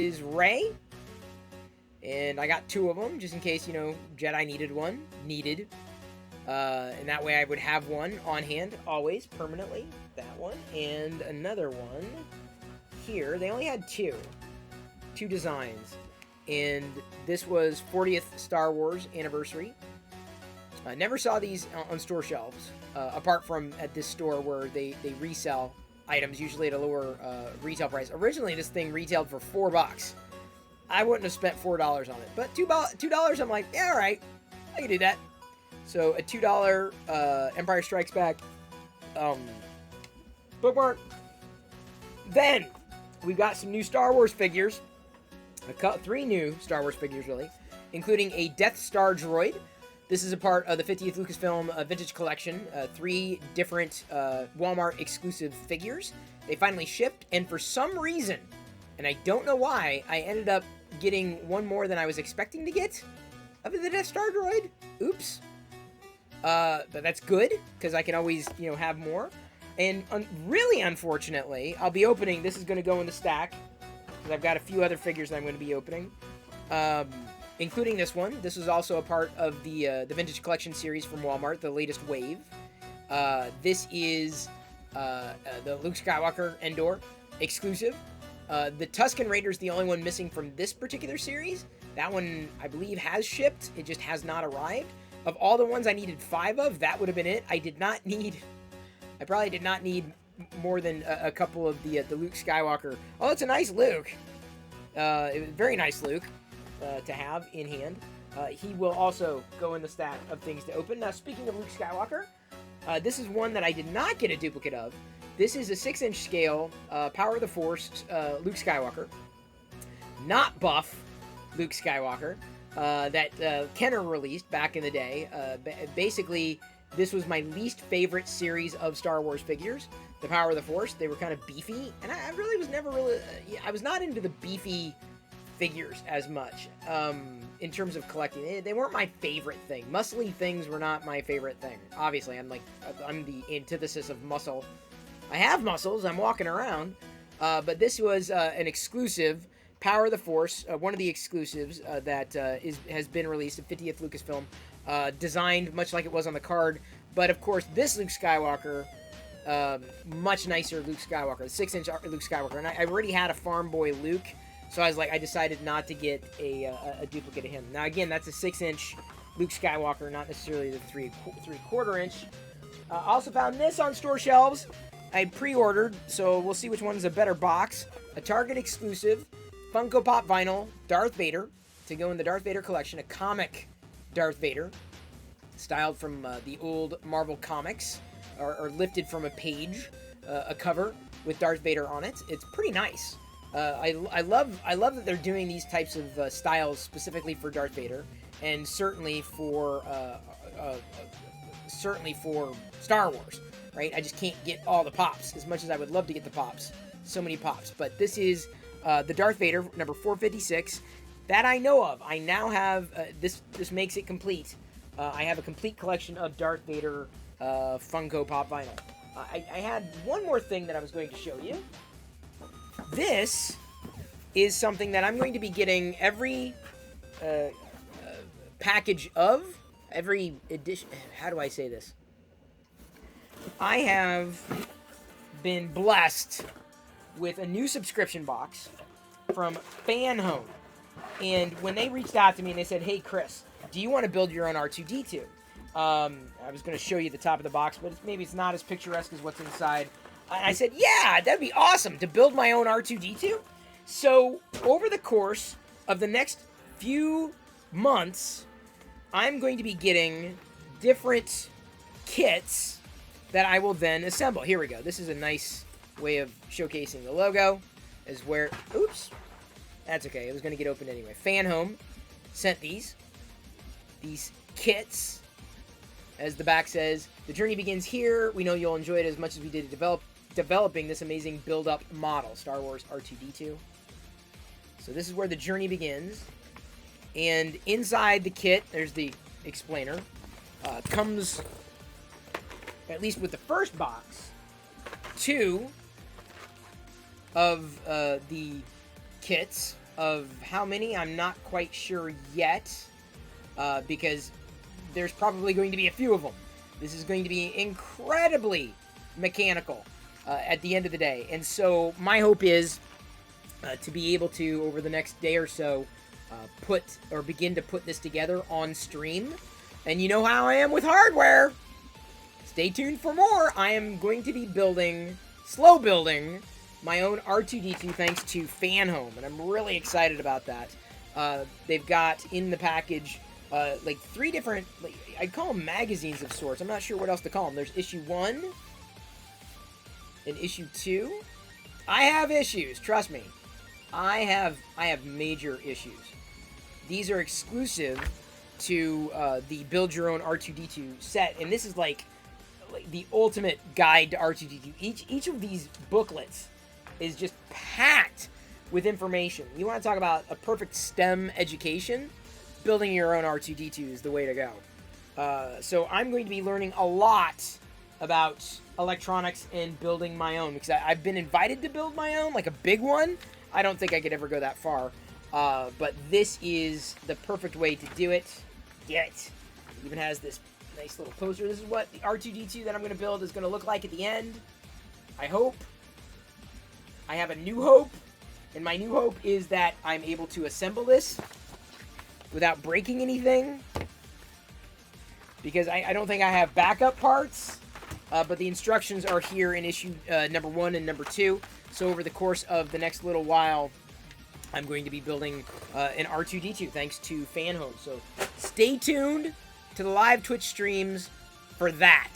is Rey. And I got 2 of them, just in case, you know, Jedi needed one. And that way I would have one on hand, always, permanently. That one. And another one here. They only had 2 designs. And this was 40th Star Wars anniversary. I never saw these on store shelves, apart from at this store where they resell items, usually at a lower retail price. Originally, this thing retailed for $4. I wouldn't have spent $4 on it, but $2, I'm like, yeah, all right, I can do that. So a $2 Empire Strikes Back bookmark. Then we've got some new Star Wars figures, 3 new Star Wars figures really, including a Death Star droid. This is a part of the 50th Lucasfilm Vintage Collection. 3 different Walmart exclusive figures. They finally shipped, and for some reason, and I don't know why, I ended up getting one more than I was expecting to get of the Death Star droid. Oops. But that's good, because I can always, you know, have more. And really unfortunately, I'll be opening, this is going to go in the stack, because I've got a few other figures that I'm going to be opening. Including this one. This is also a part of the Vintage Collection series from Walmart, the latest wave. This is the Luke Skywalker Endor exclusive. The Tusken Raider is the only one missing from this particular series. That one, I believe, has shipped. It just has not arrived. Of all the ones I needed 5 of, that would have been it. I probably did not need more than a couple of the Luke Skywalker. Oh, it's a nice Luke. It was very nice Luke. To have in hand. He will also go in the stack of things to open. Now, speaking of Luke Skywalker, this is one that I did not get a duplicate of. This is a 6-inch scale Power of the Force Luke Skywalker. Not buff Luke Skywalker that Kenner released back in the day. Basically, this was my least favorite series of Star Wars figures. The Power of the Force. They were kind of beefy, and I really was never really... I was not into the beefy figures as much in terms of collecting. They weren't my favorite thing. Muscly things were not my favorite thing. Obviously, I'm the antithesis of muscle. I have muscles. I'm walking around. But this was an exclusive Power of the Force, one of the exclusives that has been released at 50th Lucasfilm, designed much like it was on the card. But of course, this Luke Skywalker, much nicer Luke Skywalker, the 6-inch Luke Skywalker, and I already had a farm boy Luke. So I decided not to get a duplicate of him. Now again, that's a 6-inch Luke Skywalker, not necessarily the 3/4 inch. Also found this on store shelves. I pre-ordered, so we'll see which one is a better box. A Target exclusive, Funko Pop vinyl, Darth Vader, to go in the Darth Vader collection. A comic Darth Vader, styled from the old Marvel comics, or lifted from a page, a cover with Darth Vader on it. It's pretty nice. I love that they're doing these types of styles specifically for Darth Vader, and certainly for Star Wars, right? I just can't get all the pops as much as I would love to get the pops. So many pops, but this is the Darth Vader number 456 that I know of. I now have this. This makes it complete. I have a complete collection of Darth Vader Funko Pop vinyl. I had one more thing that I was going to show you. This is something that I'm going to be getting every package of, every edition. How do I say this? I have been blessed with a new subscription box from Fan Home. And when they reached out to me and they said, hey, Chris, do you want to build your own R2-D2? I was going to show you the top of the box, but maybe it's not as picturesque as what's inside. I said, yeah, that'd be awesome to build my own R2-D2. So over the course of the next few months, I'm going to be getting different kits that I will then assemble. Here we go. This is a nice way of showcasing the logo. Is where, oops, that's okay. It was going to get opened anyway. Fan Home sent these kits. As the back says, the journey begins here. We know you'll enjoy it as much as we did developing this amazing build-up model, Star Wars R2-D2. So this is where the journey begins. And inside the kit, there's the explainer. Comes, at least with the first box, 2 of the kits Of how many, I'm not quite sure yet, because there's probably going to be a few of them. This is going to be incredibly mechanical at the end of the day. And so my hope is to be able to, over the next day or so, begin to put this together on stream. And you know how I am with hardware. Stay tuned for more. I am going to be slow building, my own R2-D2 thanks to FanHome, and I'm really excited about that. They've got in the package like 3 different, I'd call them magazines of sorts. I'm not sure what else to call them. There's issue 1 and issue 2. I have issues, trust me. I have major issues. These are exclusive to the Build Your Own R2-D2 set, and this is like the ultimate guide to R2-D2. Each of these booklets is just packed with information. You want to talk about a perfect STEM education? Building your own R2-D2 is the way to go. So I'm going to be learning a lot about electronics and building my own, because I've been invited to build my own, like a big one. I don't think I could ever go that far, but this is the perfect way to do it. It even has this nice little poster. This is what the R2-D2 that I'm going to build is going to look like at the end. I hope. I have a new hope, and my new hope is that I'm able to assemble this without breaking anything, because I don't think I have backup parts, but the instructions are here in issue number 1 and number 2, so over the course of the next little while, I'm going to be building an R2-D2 thanks to FanHome, so stay tuned to the live Twitch streams for that.